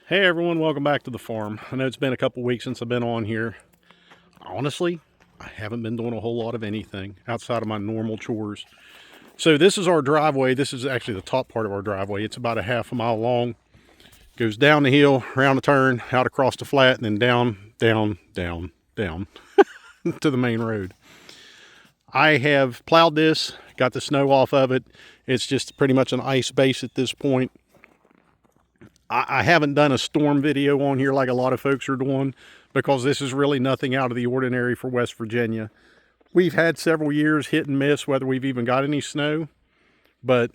Hey everyone, welcome back to the farm. I know it's been a couple weeks since I've been on here. Honestly, I haven't been doing a whole lot of anything outside of my normal chores. So this is our driveway. This is actually the top part of our driveway. It's about a half a mile long. Goes down the hill, around the turn, out across the flat, and then down, down to the main road. I have plowed this, got the snow off of it. It's just pretty much an ice base at this point. I haven't done a storm video on here like a lot of folks are doing because this is really nothing out of the ordinary for West Virginia. We've had several years hit and miss whether we've even got any snow, but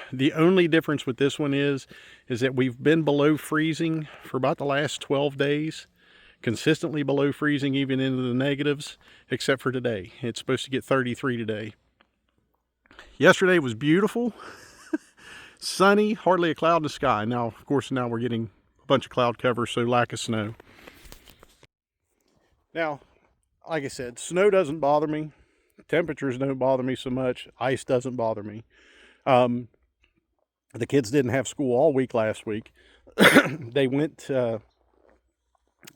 the only difference with this one is that we've been below freezing for about the last 12 days, consistently below freezing even into the negatives, except for today. It's supposed to get 33 today. Yesterday was beautiful. Sunny, hardly a cloud in the sky. Now, of course, now we're getting a bunch of cloud cover, so lack of snow. Now, like I said, snow doesn't bother me. Temperatures don't bother me so much. Ice doesn't bother me. The kids didn't have school all week last week. They went, they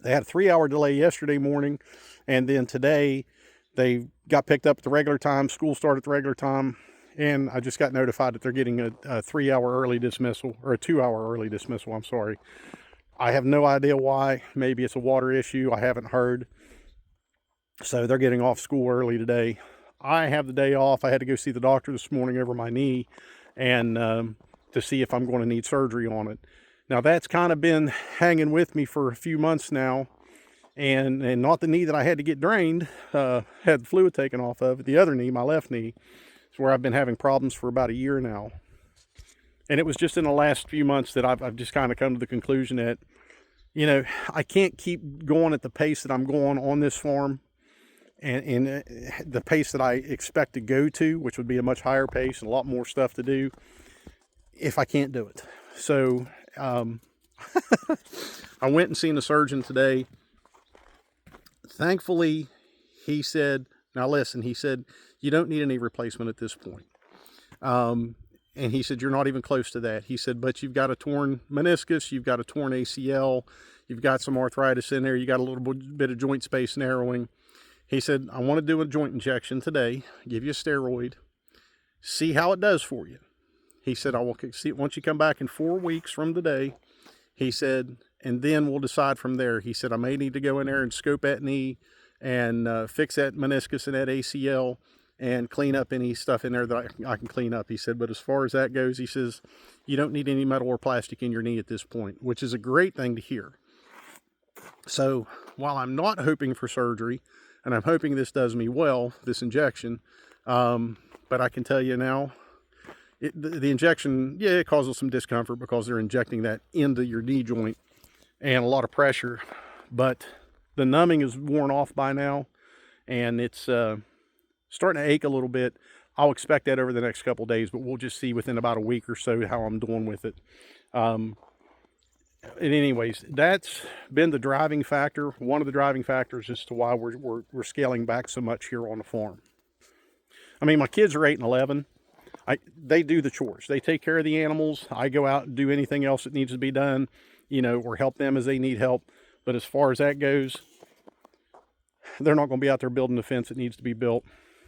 had a 3-hour delay yesterday morning, and then today they got picked up at the regular time. School started at the regular time. And I just got notified that they're getting a 3-hour early dismissal, or a 2-hour early dismissal, I'm sorry. I have no idea why. Maybe it's a water issue. I haven't heard. So they're getting off school early today. I have the day off. I had to go see the doctor this morning over my knee and to see if I'm going to need surgery on it. Now that's kind of been hanging with me for a few months now. And not the knee that I had to get drained, had the fluid taken off of it. The other knee, my left knee. It's where I've been having problems for about a year now. And it was just in the last few months that I've just kind of come to the conclusion that, you know, I can't keep going at the pace that I'm going on this farm and the pace that I expect to go to, which would be a much higher pace and a lot more stuff to do, if I can't do it. So I went and seen the surgeon today. Thankfully, he said, now listen, he said, you don't need any replacement at this point. And he said, you're not even close to that. He said, but you've got a torn meniscus, you've got a torn ACL, you've got some arthritis in there, you got a little bit of joint space narrowing. He said, I want to do a joint injection today, give you a steroid, see how it does for you. He said, I will see once you come back in 4 weeks from today. He said, and then we'll decide from there. He said, I may need to go in there and scope that knee and fix that meniscus and that ACL and clean up any stuff in there that I can clean up. He said, but as far as that goes, he says, you don't need any metal or plastic in your knee at this point, which is a great thing to hear. So while I'm not hoping for surgery, and I'm hoping this does me well, this injection, but I can tell you now, the injection, yeah, it causes some discomfort because they're injecting that into your knee joint and a lot of pressure, but the numbing is worn off by now, and it's starting to ache a little bit. I'll expect that over the next couple days, but we'll just see within about a week or so how I'm doing with it. And anyways, that's been the driving factor, one of the driving factors as to why we're scaling back so much here on the farm. I mean, my kids are 8 and 11. They do the chores. They take care of the animals. I go out and do anything else that needs to be done, you know, or help them as they need help. But as far as that goes, they're not going to be out there building the fence that needs to be built.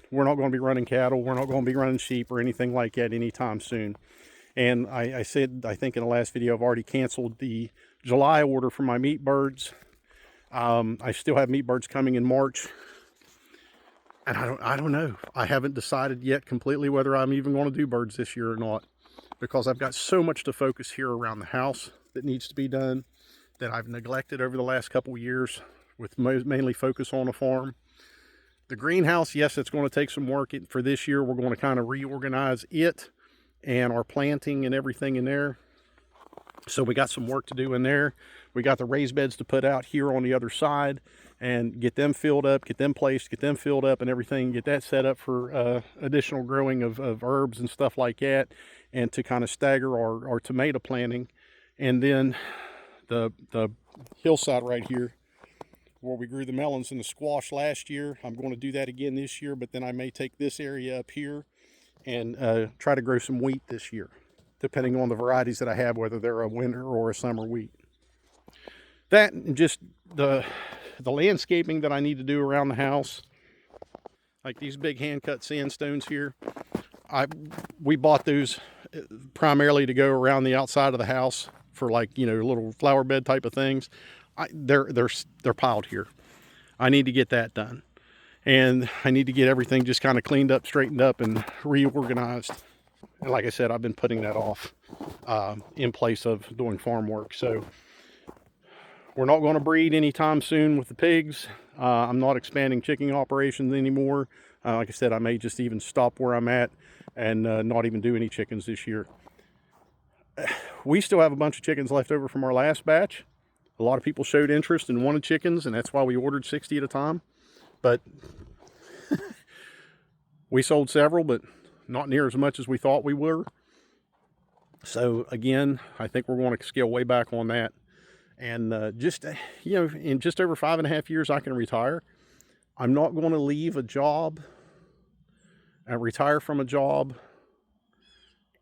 We're not going to be running cattle. We're not going to be running sheep or anything like that anytime soon. And I said, I think in the last video, I've already canceled the July order for my meat birds. I still have meat birds coming in March. And I don't know. I haven't decided yet completely whether I'm even going to do birds this year or not, because I've got so much to focus here around the house that needs to be done that I've neglected over the last couple of years, with mainly focus on a farm. The greenhouse, yes, it's going to take some work for this year. We're going to kind of reorganize it and our planting and everything in there. So we got some work to do in there. We got the raised beds to put out here on the other side and get them filled up, get them placed, get them filled up and everything, get that set up for additional growing of herbs and stuff like that, and to kind of stagger our tomato planting. And then the hillside right here where we grew the melons and the squash last year, I'm going to do that again this year, but then I may take this area up here and try to grow some wheat this year, depending on the varieties that I have, whether they're a winter or a summer wheat. that and just the landscaping that I need to do around the house, like these big hand cut sandstones here. We bought those primarily to go around the outside of the house for, like, you know, little flower bed type of things. They're piled here. I need to get that done, and I need to get everything just kind of cleaned up, straightened up, and reorganized. And like I said, I've been putting that off in place of doing farm work. So we're not going to breed anytime soon with the pigs. I'm not expanding chicken operations anymore. Like I said, I may just even stop where I'm at and not even do any chickens this year. We still have a bunch of chickens left over from our last batch. A lot of people showed interest and wanted chickens, and that's why we ordered 60 at a time. But we sold several, but not near as much as we thought we were. So again, I think we're going to scale way back on that. And just, you know, in just over 5.5 years, I can retire. I'm not going to leave a job and retire from a job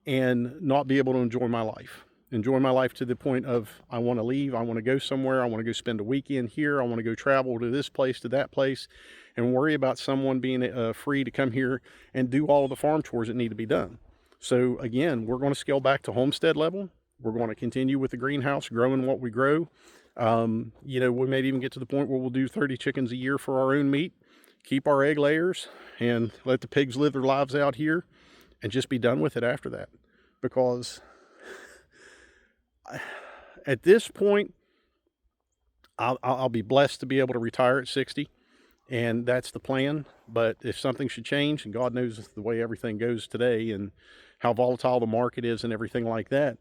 and not be able to enjoy my life. Enjoy my life to the point of, I want to leave, I want to go somewhere, I want to go spend a weekend here, I want to go travel to this place, to that place, and worry about someone being free to come here and do all of the farm chores that need to be done. So again, we're going to scale back to homestead level. We're going to continue with the greenhouse, growing what we grow. You know, we may even get to the point where we'll do 30 chickens a year for our own meat, keep our egg layers, and let the pigs live their lives out here, and just be done with it after that. Because at this point, I'll be blessed to be able to retire at 60, and that's the plan. But if something should change, and God knows the way everything goes today and how volatile the market is and everything like that,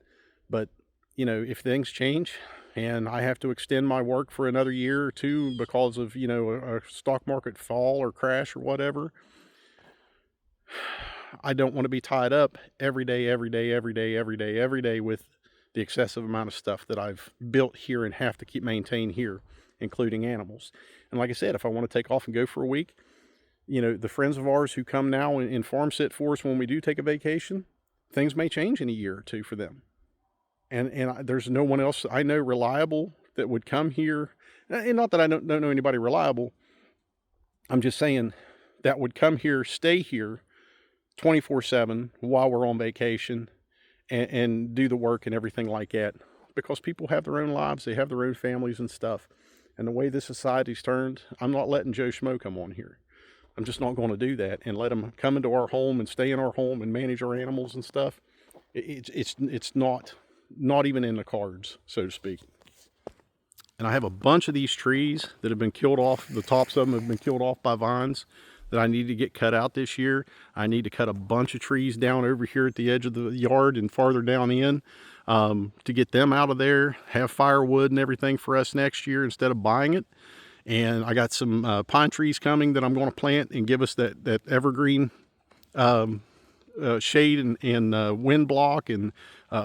but you know, if things change and I have to extend my work for another year or two because of, you know, a stock market fall or crash or whatever, I don't want to be tied up every day with the excessive amount of stuff that I've built here and have to keep maintain here, including animals. And like I said, if I want to take off and go for a week, you know, the friends of ours who come now and farm sit for us when we do take a vacation, things may change in a year or two for them. And there's no one else I know reliable that would come here. And not that I don't know anybody reliable. I'm just saying that would come here, stay here 24/7 while we're on vacation, and do the work and everything like that. Because people have their own lives, they have their own families and stuff. And the way this society's turned, I'm not letting Joe Schmo come on here. I'm just not going to do that and let him come into our home and stay in our home and manage our animals and stuff. It's not even in the cards, so to speak. And I have a bunch of these trees that have been killed off. The tops of them have been killed off by vines that I need to get cut out this year. I need to cut a bunch of trees down over here at the edge of the yard and farther down in to get them out of there, have firewood and everything for us next year instead of buying it. And I got some pine trees coming that I'm going to plant and give us that evergreen shade and wind block and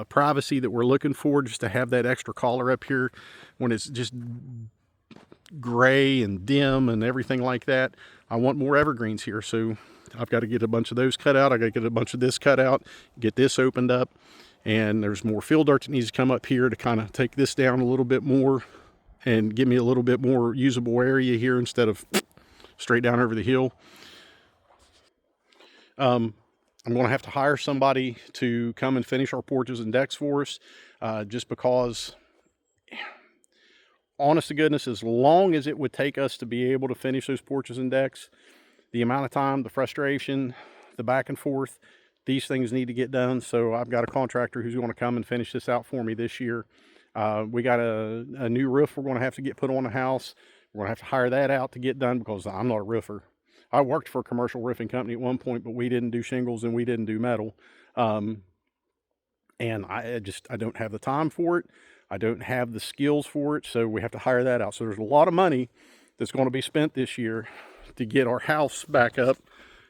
privacy that we're looking for, just to have that extra color up here when it's just gray and dim and everything like that. I want more evergreens here, so I've got to get a bunch of those cut out. I got to get a bunch of this cut out, get this opened up, and there's more field dirt that needs to come up here to kind of take this down a little bit more and give me a little bit more usable area here instead of straight down over the hill. I'm going to have to hire somebody to come and finish our porches and decks for us, just because, honest to goodness, as long as it would take us to be able to finish those porches and decks, the amount of time, the frustration, the back and forth, these things need to get done. So I've got a contractor who's going to come and finish this out for me this year. We got a new roof we're going to have to get put on the house. We're going to have to hire that out to get done because I'm not a roofer. I worked for a commercial roofing company at one point, but we didn't do shingles and we didn't do metal. And I don't have the time for it. I don't have the skills for it. So we have to hire that out. So there's a lot of money that's going to be spent this year to get our house back up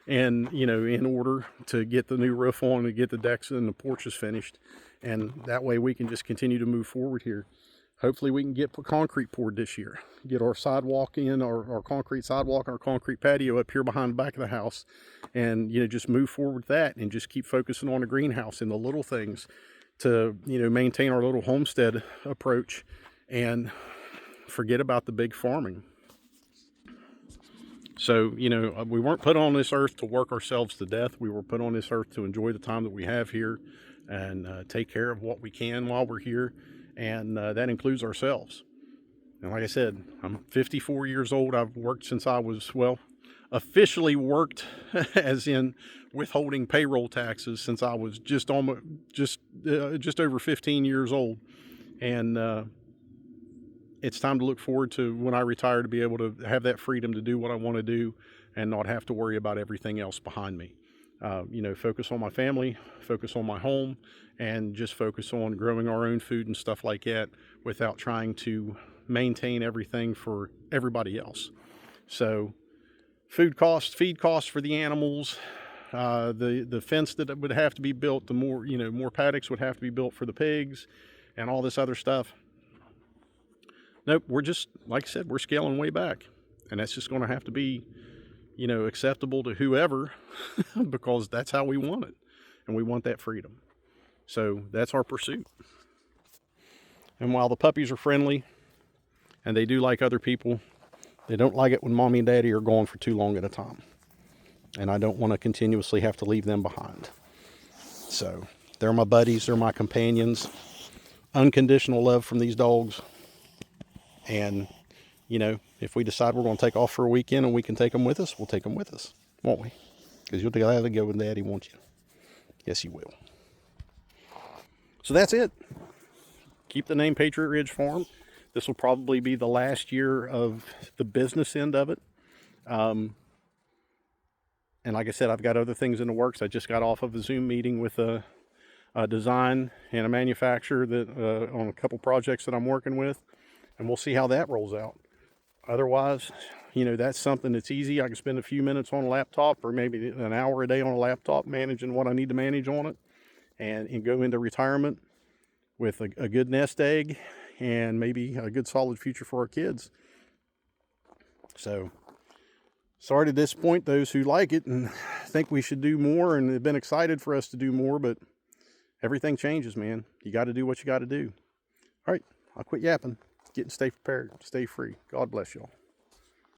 and, you know, in order to get the new roof on and get the decks and the porches finished. And that way we can just continue to move forward here. Hopefully we can get concrete poured this year, get our sidewalk in, our concrete sidewalk, our concrete patio up here behind the back of the house, and, you know, just move forward with that and just keep focusing on the greenhouse and the little things to, you know, maintain our little homestead approach. And forget about the big farming. So, you know, we weren't put on this earth to work ourselves to death. We were put on this earth to enjoy the time that we have here and take care of what we can while we're here. And that includes ourselves. And like I said, I'm 54 years old. I've worked since I was, well, officially worked as in withholding payroll taxes since I was just over 15 years old. And it's time to look forward to when I retire, to be able to have that freedom to do what I want to do and not have to worry about everything else behind me. You know, focus on my family, focus on my home, and just focus on growing our own food and stuff like that without trying to maintain everything for everybody else. So feed costs for the animals, the fence that would have to be built, the more paddocks would have to be built for the pigs and all this other stuff. Nope, we're just, like I said, we're scaling way back. And that's just going to have to be, you know, acceptable to whoever because that's how we want it. And we want that freedom. So that's our pursuit. And while the puppies are friendly and they do like other people, they don't like it when mommy and daddy are gone for too long at a time. And I don't want to continuously have to leave them behind. So they're my buddies, they're my companions. Unconditional love from these dogs. And, you know, if we decide we're going to take off for a weekend and we can take them with us, we'll take them with us, won't we? Because you'll gladly go with Daddy, won't you? Yes, you will. So that's it. Keep the name Patriot Ridge Farm. This will probably be the last year of the business end of it. And like I said, I've got other things in the works. I just got off of a Zoom meeting with a design and a manufacturer that on a couple projects that I'm working with. And we'll see how that rolls out. Otherwise, you know, that's something that's easy. I can spend a few minutes on a laptop or maybe an hour a day on a laptop managing what I need to manage on it and go into retirement with a good nest egg and maybe a good solid future for our kids. So, sorry to disappoint those who like it and think we should do more and have been excited for us to do more, but everything changes, man. You got to do what you got to do. All right, I'll quit yapping. Get and stay prepared. Stay free. God bless y'all.